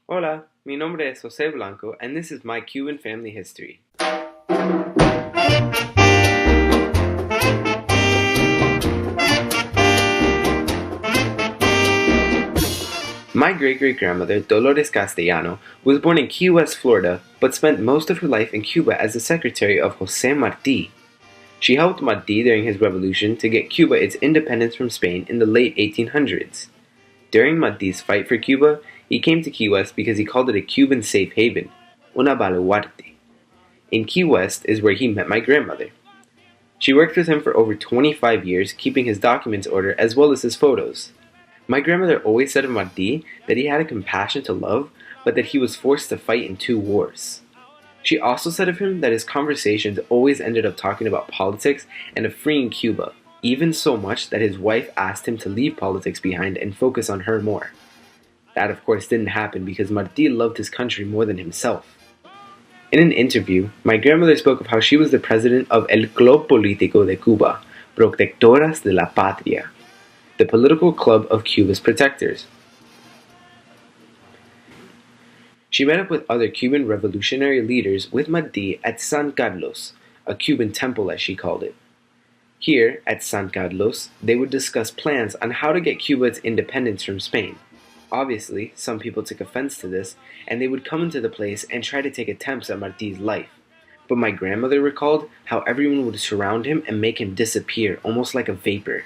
Hola, mi nombre es Jose Blanco, and this is my Cuban family history. My great-great-grandmother, Dolores Castellano, was born in Key West, Florida, but spent most of her life in Cuba as the secretary of Jose Marti. She helped Marti during his revolution to get Cuba its independence from Spain in the late 1800s. During Marti's fight for Cuba, he came to Key West because he called it a Cuban safe haven, una baluarte. In Key West is where he met my grandmother. She worked with him for over 25 years, keeping his documents order as well as his photos. My grandmother always said of Marti that he had a compassion to love, but that he was forced to fight in 2 wars. She also said of him that his conversations always ended up talking about politics and of freeing Cuba, even so much that his wife asked him to leave politics behind and focus on her more. That of course didn't happen because Marti loved his country more than himself. In an interview, my grandmother spoke of how she was the president of El Club Político de Cuba, Protectoras de la Patria, the political club of Cuba's protectors. She met up with other Cuban revolutionary leaders with Marti at San Carlos, a Cuban temple as she called it. Here, at San Carlos, they would discuss plans on how to get Cuba its independence from Spain. Obviously, some people took offense to this, and they would come into the place and try to take attempts at Marti's life. But my grandmother recalled how everyone would surround him and make him disappear, almost like a vapor.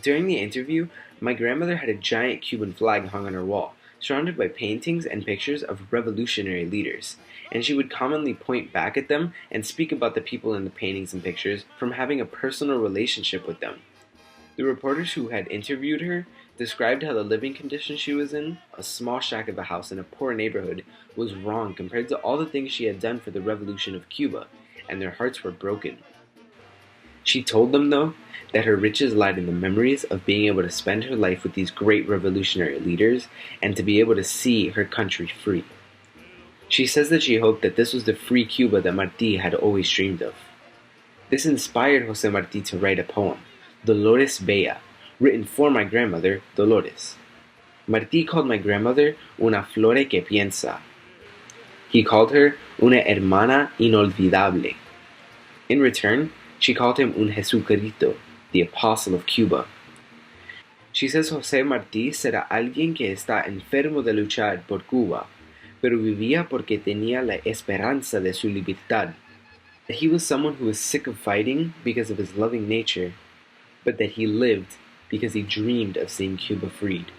During the interview, my grandmother had a giant Cuban flag hung on her wall, surrounded by paintings and pictures of revolutionary leaders, and she would commonly point back at them and speak about the people in the paintings and pictures from having a personal relationship with them. The reporters who had interviewed her described how the living conditions she was in, a small shack of a house in a poor neighborhood, was wrong compared to all the things she had done for the revolution of Cuba, and their hearts were broken. She told them, though, that her riches lied in the memories of being able to spend her life with these great revolutionary leaders and to be able to see her country free. She says that she hoped that this was the free Cuba that Marti had always dreamed of. This inspired Jose Marti to write a poem, Dolores Bella, written for my grandmother, Dolores. Marti called my grandmother una flore que piensa. He called her una hermana inolvidable. In return, she called him un Jesucristo, the apostle of Cuba. She says Jose Marti será alguien que está enfermo de luchar por Cuba, pero vivía porque tenía la esperanza de su libertad. That he was someone who was sick of fighting because of his loving nature, but that he lived because he dreamed of seeing Cuba freed.